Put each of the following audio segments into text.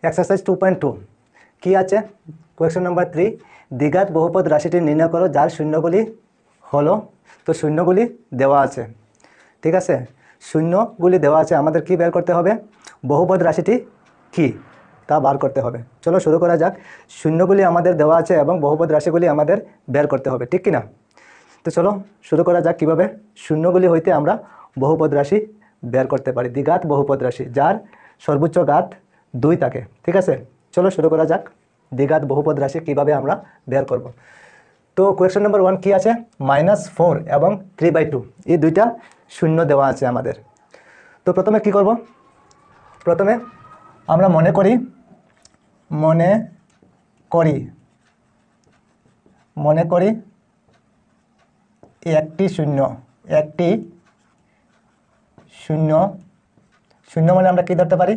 Exercise 2.2 কি আছে question number 3 দ্বিঘাত বহুপদ রাশিটি নির্ণয় করো যার শূন্যগুলি হলো তো শূন্যগুলি দেওয়া আছে ঠিক আছে শূন্যগুলি দেওয়া আছে আমাদের কি বের করতে হবে বহুপদ রাশিটি কি তা বার করতে হবে চলো শুরু করা যাক শূন্যগুলি আমাদের দেওয়া আছে এবং বহুপদ রাশিগুলি আমাদের বের করতে হবে ঠিক কি না তো চলো শুরু করা যাক কিভাবে শূন্যগুলি হইতে আমরা বহুপদ রাশি বের করতে পারি দ্বিঘাত বহুপদ রাশি যার সর্বোচ্চ ঘাত 2 থাকে ঠিক আছে চলো শুরু করা যাক দ্বিঘাত বহুপদ রাশি কিভাবে আমরা বের করব তো কোয়েশ্চন নাম্বার 1 কি আছে -4 এবং 3/2 এই দুইটা শূন্য দেওয়া আছে আমাদের তো প্রথমে কি করব প্রথমে আমরা মনে করি একটি শূন্য শূন্য মানে আমরা কি ধরতে পারি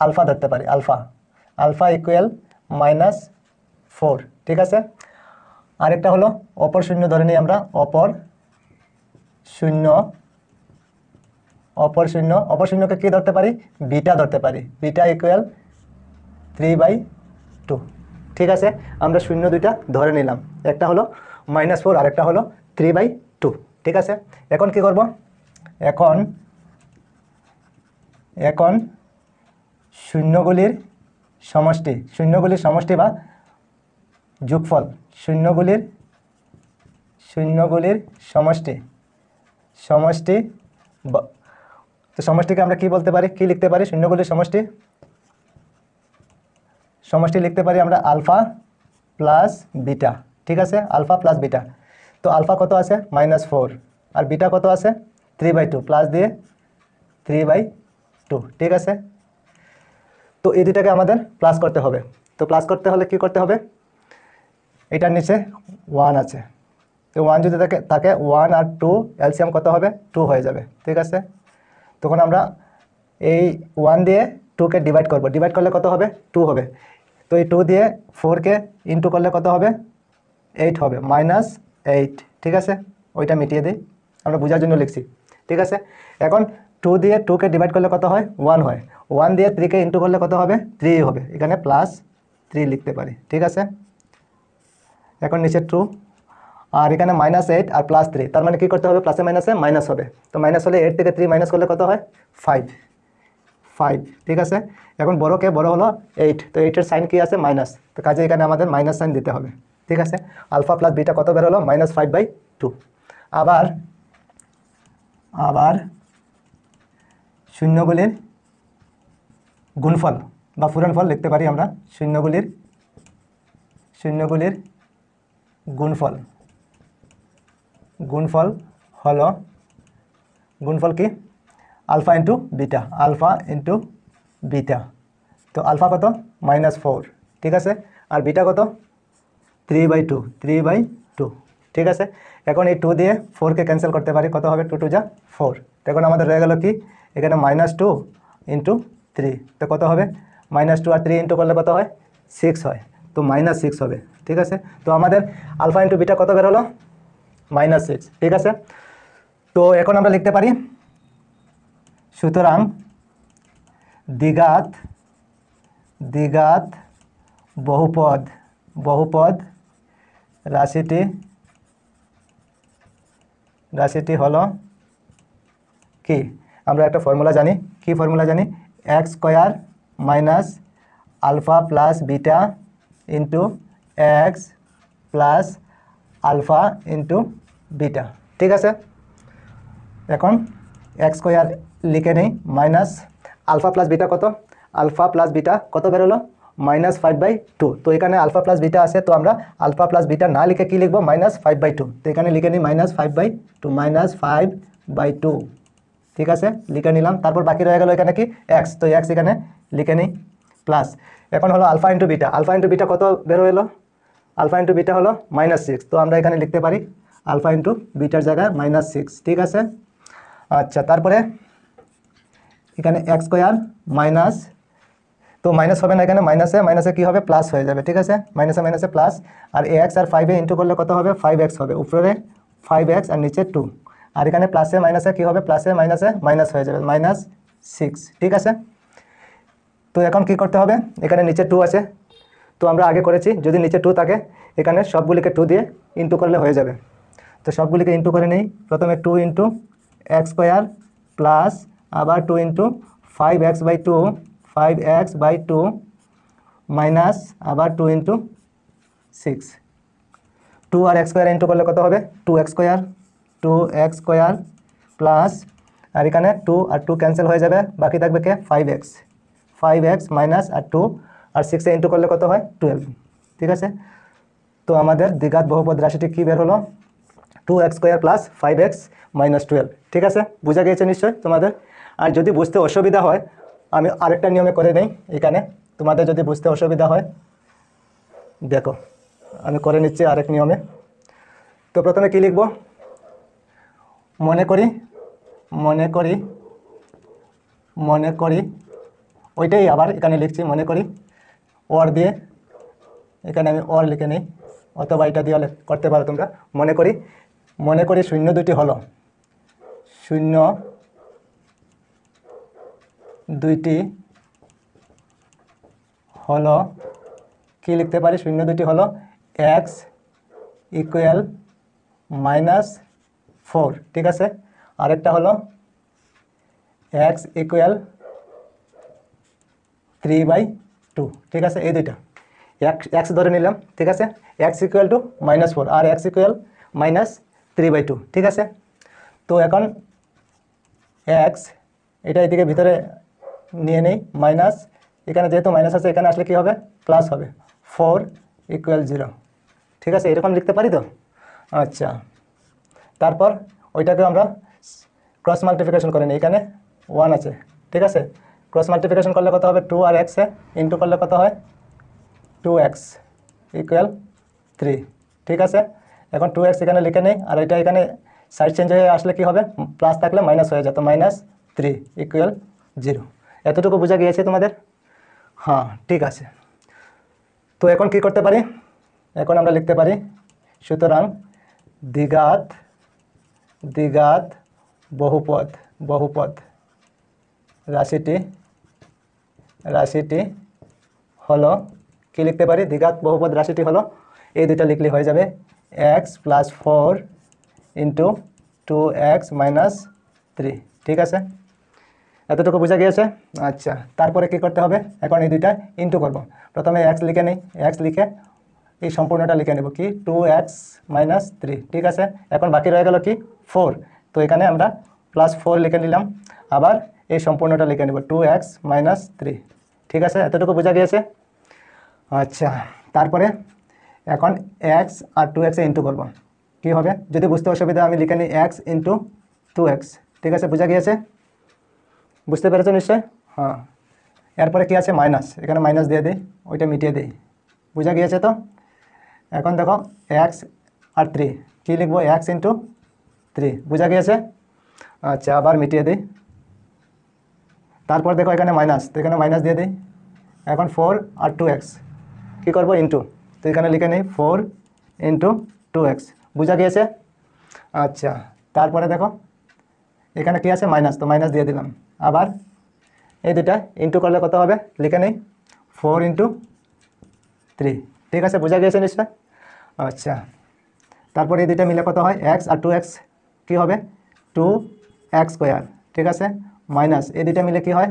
আলফা ধরতে পারি আলফা ইকুয়াল -4 ঠিক আছে আরেকটা হলো অপর শূন্য ধরে নিই আমরা অপর শূন্যকে কি ধরতে পারি বিটা ধরতে পারি বিটা ইকুয়াল 3/2 ঠিক আছে আমরা শূন্য দুইটা ধরে নিলাম একটা হলো -4 আর একটা হলো 3/2 ঠিক আছে এখন কি করব এখন শূন্যগুলির সমষ্টি বা যোগফল শূন্যগুলির সমষ্টি তো সমষ্টিকে আমরা কি বলতে পারি কি লিখতে পারি শূন্যগুলির সমষ্টি লিখতে পারি আমরা আলফা প্লাস বিটা ঠিক আছে আলফা প্লাস বিটা তো আলফা কত আছে -4 আর বিটা কত আছে 3/2 প্লাস দিয়ে 3/2 ঠিক আছে তো এই দুটাকে আমাদের প্লাস করতে হবে তো প্লাস করতে হলে কি করতে হবে এটার নিচে 1 আছে তো 1 যদি থাকে 1 আর 2 এলসিএম কত হবে 2 হয়ে যাবে ঠিক আছে তখন আমরা এই 1 দিয়ে 2 কে ডিভাইড করলে কত হবে 2 হবে তো এই 2 দিয়ে 4 কে ইনটু করলে কত হবে 8 হবে -8 ঠিক আছে ওইটা মিটিয়ে দিই আমরা বোঝার জন্য লিখছি ঠিক আছে এখন 2 দিয়ে 2 কে ডিভাইড করলে কত হয় 1 হয় 1 দিয়ে 3 কে ইনটু করলে কত হবে 3 হবে এখানে +3 লিখতে পারি ঠিক আছে এখন নিচে 2 আর এখানে -8 আর +3 তার মানে কি করতে হবে প্লাসে মাইনাসে মাইনাস হবে তো মাইনাস হলে 8 থেকে 3 মাইনাস করলে কত হয় 5 ঠিক আছে এখন বড়কে বড় হলো 8 তো 8 এর সাইন কি আছে মাইনাস তো কাজে এখানে আমাদের মাইনাস সাইন দিতে হবে ঠিক আছে আলফা প্লাস বিটা কত বের হলো -5/2 আবার শূন্যগুলির গুণফল বা পূরণফল লিখতে পারি আমরা শূন্যগুলির গুণফল হলো কি আলফা ইন্টু বিটা তো আলফা কত -4 ঠিক আছে আর বিটা কত 3/2 ঠিক আছে এখন এই 2 দিয়ে 4 কে ক্যান্সেল করতে পারি কত হবে 2 2 যা 4 এখন আমাদের রয়ে গেল কি এখানে -2 ইন্টু 3 তো কত হবে -2 আর 3 ইন্টু করলে কত হয় 6 হয় তো -6 হবে ঠিক আছে তো আমাদের আলফা ইন্টু বিটা কত বের হলো -6 ঠিক আছে তো এখন আমরা লিখতে পারি সুতরাং দ্বিঘাত বহুপদ রাশিটি হলো কি আমরা একটা ফর্মুলা জানি কি ফর্মুলা জানি x square minus alpha plus beta into x plus alpha into beta ঠিক আছে এখন x স্কয়ার লিখে নেই মাইনাস আলফা প্লাস বিটা কত বের হলো -5/2 তো এখানে আলফা প্লাস বিটা আছে তো আমরা আলফা প্লাস বিটা না লিখে কি লিখবো -5/2 তো এখানে লিখে নিই -5/2 ঠিক আছে লিখে নিলাম তারপর বাকি রয়ে গেল এখানে কি x তো x এখানে লিখে নিই প্লাস এখন হলো আলফা ইন্টু বিটা কত বের হলো আলফা ইন্টু বিটা হলো -6 তো আমরা এখানে লিখতে পারি আলফা ইন্টু বিটার জায়গায় -6 ঠিক আছে আচ্ছা তারপরে এখানে x স্কয়ার মাইনাস তো মাইনাস হবে না এখানে মাইনাসে কি হবে প্লাস হয়ে যাবে ঠিক আছে মাইনাসে প্লাস আর ax আর 5 এ ইনটু করলে কত হবে 5x হবে উপরে 5x আর নিচে 2 আর এখানে প্লাসে মাইনাসে কি হবে প্লাসে মাইনাসে মাইনাস হয়ে যাবে -6 ঠিক আছে তো এখন কি করতে হবে, এখানে নিচে 2 আছে, তো আমরা আগে করেছি যদি নিচে 2 থাকে এখানে সবগুলিকে 2 দিয়ে ইন্টু করলে হয়ে যাবে। তো সবগুলিকে ইন্টু করে নিই, প্রথমে 2 ইন্টু এক্স স্কোয়ার প্লাস আবার 2 ইন্টু 5x/2 5x/2 মাইনাস আবার 2 ইন্টু 6, 2 আর এক্স স্কোয়ার ইন্টু করলে কত হবে 2x স্কোয়ার প্লাস আর এখানে 2 আর 2 ক্যান্সেল হয়ে যাবে, বাকি থাকবে কে 5x মাইনাস আর 2 আর 6 ইন্টু করলে কত হয় 12। ঠিক আছে, তো আমাদের দ্বিঘাত বহুপদ রাশিটি কী বের হলো 2x square plus 5x minus 12। ঠিক আছে, বোঝা গিয়েছে নিশ্চয় তোমাদের। আর যদি বুঝতে অসুবিধা হয় আমি আরেকটা নিয়মে করে নেই, এখানে তোমাদের যদি বুঝতে অসুবিধা হয় দেখো আমি করে নিচ্ছি আরেক নিয়মে। তো প্রথমে কি লিখব, মনে করি ওইটাই আবার এখানে লিখছি, মনে করি ওর দিয়ে এখানে আমি ওর লিখে নিই, অথবা এটা দিয়ে করতে পারো তোমরা। মনে করি শূন্য দুইটি হলো কি লিখতে পারি, শূন্য দুইটি হলো x ইকুয়াল -4। ঠিক আছে, আরেকটা হলো x ইকুয়াল 3/2। ঠিক আছে, এই দুইটা x ধরে নিলাম। ঠিক আছে, x ইকুয়াল টু -4 আর x ইকুয়াল -3/2। ঠিক আছে, তো এখন x এটা এদিকে ভিতরে নিয়ে নেই, মাইনাস এখানে যেহেতু মাইনাস আছে এখানে আসলে কি হবে প্লাস হবে, 4 ইকুয়াল 0। ঠিক আছে, এরকম লিখতে পারি তো। আচ্ছা, তারপর ওইটাকে আমরা ক্রস মাল্টিপ্লিকেশন করে নিই, এখানে 1 আছে। ঠিক আছে, ক্রস মাল্টিপ্লিকেশন করলে কত হবে 2 আর x এ ইন্টু করলে কত হয় 2x ইকুয়াল 3। ঠিক আছে, এখন 2x এখানে লিখে নেই, আর এটা এখানে সাইড চেঞ্জ হয়ে আসলে কি হবে প্লাস থাকলে মাইনাস হয়ে যেত, -3 ইকুয়াল 0। এতটুকু বোঝা গিয়েছে তোমাদের? হ্যাঁ, ঠিক আছে। তো এখন কি করতে পারি, এখন আমরা লিখতে পারি সুতরাং দ্বিঘাত বহুপদ রাশিটি হলো, কি লিখতে পারি, দ্বিঘাত বহুপদ রাশিটি হলো এই দুটো লিখলে হয়ে যাবে x + 4 ইন্টু 2x - 3। ঠিক আছে, এতটুকু বোঝা গিয়েছে। আচ্ছা, তারপরে কি করতে হবে, এখন এই দুইটা ইন্টু করব। প্রথমে x লিখে নেই, x লিখে এই সম্পূর্ণটা লিখে নেব কি 2x - 3। ঠিক আছে, এখন বাকি রয়ে গেল কি 4, তো এখানে আমরা +4 লিখে নিলাম, আবার এই সম্পূর্ণটা লিখে নেব 2x - 3। ঠিক আছে, এতটুকু বোঝা গিয়েছে। আচ্ছা, তারপরে এখন x আর 2x ইন্টু করব, কি হবে যদি বুঝতে অসুবিধা আমি লিখে নিই x ইন্টু 2x। ঠিক আছে, বোঝা গিয়েছে, বুঝতে পেরেছো নিশ্চয়? হ্যাঁ, এরপরে কি আছে মাইনাস, এখানে মাইনাস দিয়ে দিই, ওইটা মিটিয়ে দিই। বোঝা গিয়েছে তো? এখন দেখো x আর 3 কী লিখবো, x ইন্টু 3। বোঝা গিয়েছে? আচ্ছা, আবার মিটিয়ে দিই। তারপর দেখো এখানে মাইনাস, তো এখানে মাইনাস দিয়ে দিই। এখন 4 আর 2x কী করবো ইন্টু, তো এখানে লিখে নিই 4 ইন্টু 2x। বোঝা গিয়েছে? আচ্ছা, তারপরে দেখো এখানে কি আছে মাইনাস, তো মাইনাস দিয়ে দিলাম। আবার এই দুটা ইন্টু করলে কত হবে লিখে নেই 4 ইন্টু 3। ঠিক আছে, বোঝা গিয়েছে নিশ্চয়? আচ্ছা, তারপরে এই দুইটা মিলে কত হয় x আর 2x কী হবে 2x স্কোয়ার। ঠিক আছে, মাইনাস এই দুইটা মিলে কি হয়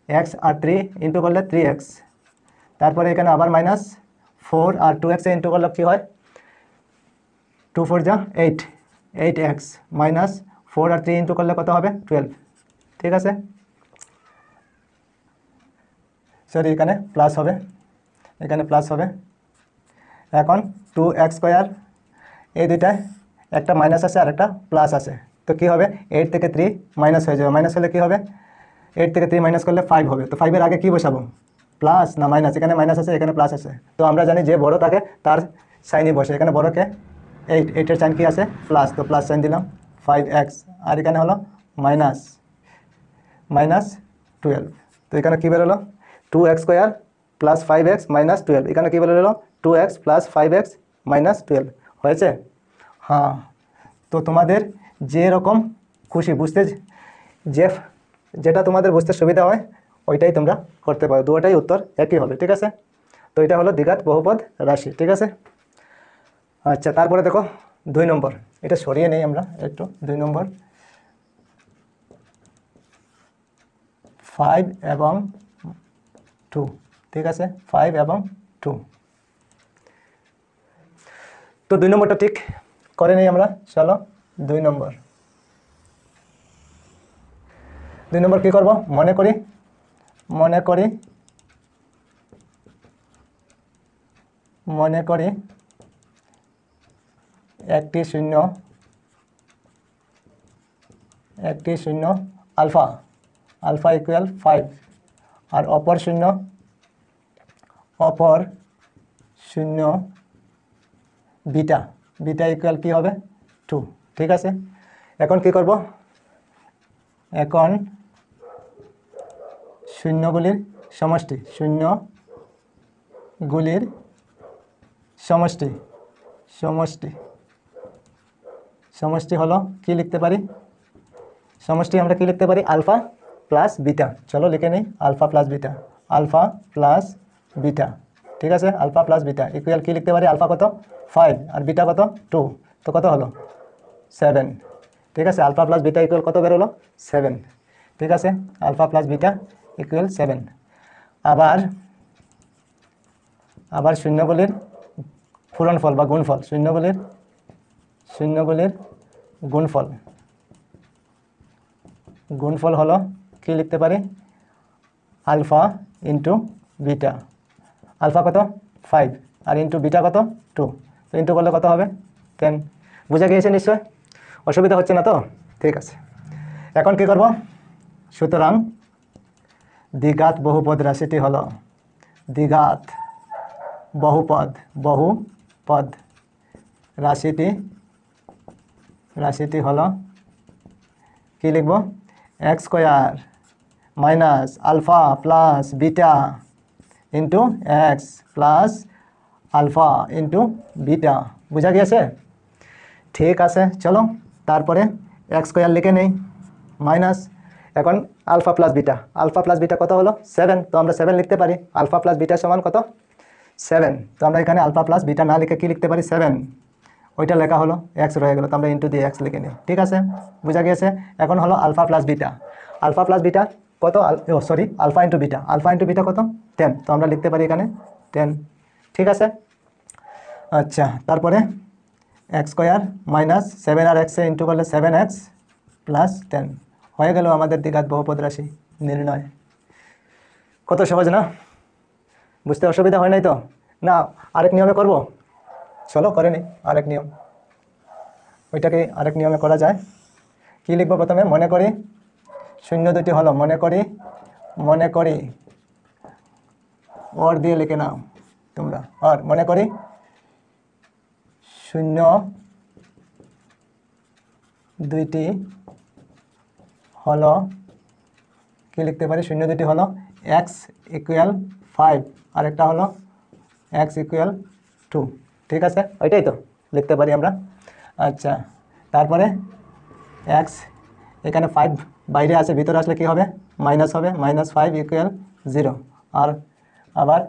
x আর 3 ইন্টু করলে 3x। তারপরে এখানে আবার মাইনাস 4 আর 2x ইন্টু করলে কী হয় 2 4 যা 8, 8x মাইনাস 4 আর 3 ইন্টু করলে কত হবে 12। ঠিক আছে, সরি এখানে প্লাস হবে, এখানে প্লাস হবে। এখন 2x স্কোয়ার, এই দুইটায় একটা মাইনাস আছে আর একটা প্লাস আছে, তো কী হবে 8 থেকে 3 মাইনাস হয়ে যাবে। মাইনাস হলে কী হবে 8 থেকে 3 মাইনাস করলে 5 হবে, তো 5-এর আগে কী বসাবো প্লাস না মাইনাস, এখানে মাইনাস আছে এখানে প্লাস আছে, তো আমরা জানি যে বড় থাকে তার সাইনই বসে, এখানে বড়কে 8-এর সাইন কি আছে প্লাস, তো প্লাস সাইন দিলাম 5x, আর এখানে হলো মাইনাস 12। তো এখানে কী বেরোলো 2x square plus 5x minus 12, এখানে কী বেরোলো 2x প্লাস 5x মাইনাস 12 হয়েছে। হ্যাঁ, তো তোমাদের যেরকম খুশি বুঝতে যেটা তোমাদের বুঝতে সুবিধা হয় ওইটাই তোমরা করতে পারো, দুটোটাই উত্তর একই হবে। ঠিক আছে, তো এটা হলো দ্বিঘাত বহুপদ রাশি। ঠিক আছে, আচ্ছা তারপরে দেখো 2 নম্বর, এটা সরিয়ে নেই আমরা একটু। 2 নম্বর 5 এবং 2। ঠিক আছে, 5 এবং 2। তো 2 নম্বরটা ঠিক করে নেই আমরা। চলো 2 নম্বর। 2 নম্বর কী করব, মনে করি একটি শূন্য আলফা ইকুয়াল 5, আর অপর শূন্য বিটা ইকুয়াল কী হবে 2। ঠিক আছে, এখন কি করব, এখন শূন্যগুলির সমষ্টি হলো কি লিখতে পারি, সমষ্টি আমরা কি লিখতে পারি, আলফা প্লাস বিটা। চলো লিখে নিই, আলফা প্লাস বিটা। ঠিক আছে, আলফা প্লাস বিটা ইকুয়াল কি লিখতে পারি, আলফা কত 5 আর বিটা কত 2, তো কত হলো 7। ঠিক আছে, আলফা প্লাস বিটা ইকুয়াল কত বেরোলো 7। ঠিক আছে, আলফা প্লাস বিটা ইকুয়াল 7। আবার শূন্যগুলির পূরণফল বা গুণফল, শূন্যগুলির গুণফল হলো কি লিখতে পারি, আলফা ইন্টু বিটা। আলফা কত 5 আর ইন্টু বিটা কত 2, তো ইন্টু করলে কত হবে 10। বুঝা গিয়েছে নিশ্চয়, অসুবিধা হচ্ছে না তো? ঠিক আছে, এখন কি করব, সুতরাং দ্বিঘাত বহুপদ রাশিটি হলো, দ্বিঘাত বহুপদ রাশিটি হলো কি লিখব, x square minus alpha plus beta into x plus alpha into beta. বুঝা গিয়েছে? ঠিক আছে, চলো তারপরে x স্কয়ার লিখে নেই মাইনাস, এখন আলফা প্লাস বিটা কত হলো 7, তো আমরা 7 লিখতে পারি। আলফা প্লাস বিটা সমান কত 7, তো আমরা এখানে আলফা প্লাস বিটা না লিখে কি লিখতে পারি 7, ওইটা লেখা হলো x রয়ে গেলো, তো আমরা ইন্টু দিয়ে x লিখে নিই। ঠিক আছে, বুঝা গিয়েছে? এখন হলো আলফা প্লাস বিটা কত, আলফা ইন্টু বিটা কত 10, তো আমরা লিখতে পারি এখানে 10। ঠিক আছে, আচ্ছা তারপরে x স্কয়ার মাইনাস 7 আর x এ ইন্টু করলে 7x প্লাস 10 হয়ে গেল আমাদের দ্বিঘাত বহুপদ রাশি নির্ণয়। কত সহজ না? বুঝতে অসুবিধা হয় নাই তো? না আরেক নিয়মে করব? চলো করে নিই আরেক নিয়ম, ওইটাকে আরেক নিয়মে করা যায়। কি লিখব প্রথমে, মনে করি শূন্য দুটি হলো, মনে করি ওর দিয়ে লিখে নাও তোমরা, আর মনে করি শূন্য দুইটি হলো, কি লিখতে পারি, শূন্য দুটি হলো x ইকুয়াল 5 আর একটা হলো x ইকুয়াল 2। ঠিক আছে, ওইটাই তো লিখতে পারি আমরা। আচ্ছা তারপরে x এখানে 5 বাইরে আছে, ভিতরে আসলে কি হবে মাইনাস হবে, -5 ইকুয়াল 0, আর আবার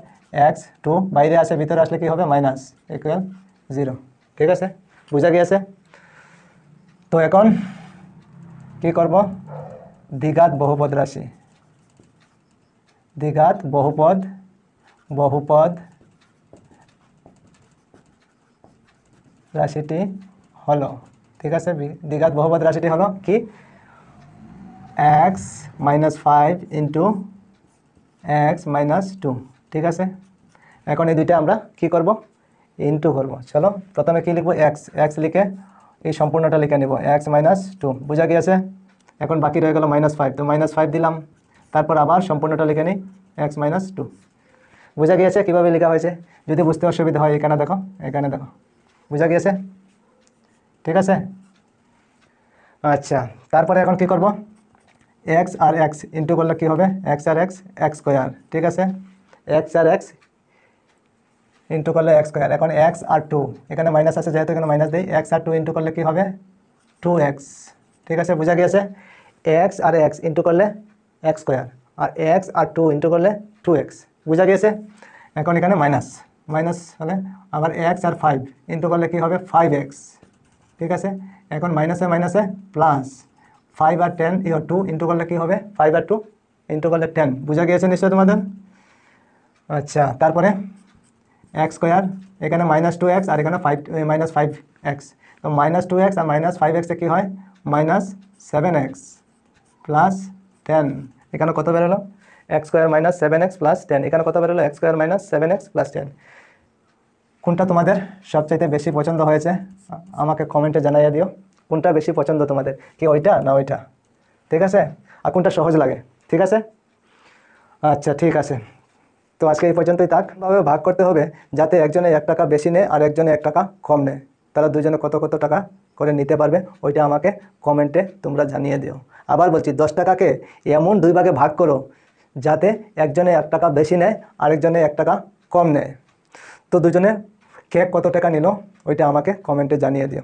x2 বাইরে আছে, ভিতরে আসলে কি হবে মাইনাস ইকুয়াল 0। ঠিক আছে, বুঝা গিয়েছে? তো এখন কি করব, দ্বিঘাত বহুপদ রাশি, দ্বিঘাত বহুপদ রাশিটি হলো, ঠিক আছে, দ্বিঘাত বহুপদ রাশিটি হলো কি x - 5 ইন্টু x - 2। ঠিক আছে, এখন এই দুইটা আমরা কি করব, ইন্টু করব। চলো প্রথমে কি লিখব, x লিখে এই সম্পূর্ণটা লিখে নেব, x - 2। বুঝা গিয়েছে? এখন বাকি রয়ে গেল -5, তো -5 দিলাম, তারপর আবার সম্পূর্ণটা লিখে নিই x - 2। বুঝা গিয়েছে কীভাবে লেখা হয়েছে? যদি বুঝতে অসুবিধা হয় এখানে দেখো, বুঝা গিয়েছে? ঠিক আছে, আচ্ছা তারপরে এখন কি করব, x আর x ইন্টু করলে কি হবে, x আর x স্কয়ার। ঠিক আছে, x আর x ইন্টু করলে x স্কয়ার। এখন x আর 2 এখানে মাইনাস আছে, যেহেতু এখানে মাইনাস দেই, x আর 2 ইন্টু করলে কি হবে 2x। ঠিক আছে, বুঝা গিয়েছে? x আর x ইন্টু করলে x স্কয়ার, আর এক্স আর 2 ইন্টু করলে 2x, বুঝা গিয়েছে? এখন এখানে মাইনাস, মাইনাস হলে আবার এক্স আর 5 ইন্টু করলে কী হবে 5x, ঠিক আছে? এখন মাইনাসে মাইনাসে প্লাস 5 আর 10 2 ইন্টু করলে কী হবে 5 আর 2 ইন্টু করলে 10, বুঝা গিয়েছে নিশ্চয় তোমাদের? আচ্ছা, তারপরে এক্স স্কোয়ার, এখানে -2x আর এখানে -5x, তো -2x আর -5x কী হয় -7x প্লাস 10, এখানে কত বেরোলো x স্কোয়ার -7x প্লাস 10, এখানে কত বেরোলো x স্কোয়ার -7x প্লাস 10। কোনটা তোমাদের সবচাইতে বেশি পছন্দ হয়েছে আমাকে কমেন্টে জানাইয়া দিও, কোনটা বেশি পছন্দ তোমাদের, কি ওইটা না ওইটা, ঠিক আছে? আর কোনটা সহজ লাগে, ঠিক আছে? আচ্ছা ঠিক আছে, তো আজকে এই পর্যন্তই থাক। ভাবে ভাগ করতে হবে যাতে একজনে 1 টাকা বেশি নেয় আর একজনে 1 টাকা কম নেয়, তারা দুজনে কত কত টাকা করে নিতে পারবে ওইটা আমাকে কমেন্টে তোমরা জানিয়ে দিও। আবার বলছি 10 টাকাকে এমন 2 ভাগে ভাগ করো যাতে একজনে 1 টাকা বেশি নেয় আরেকজনে 1 টাকা কম নেয়। তো দুজনে কে কত টাকা নিল ওইটা আমাকে কমেন্টে জানিয়ে দিও।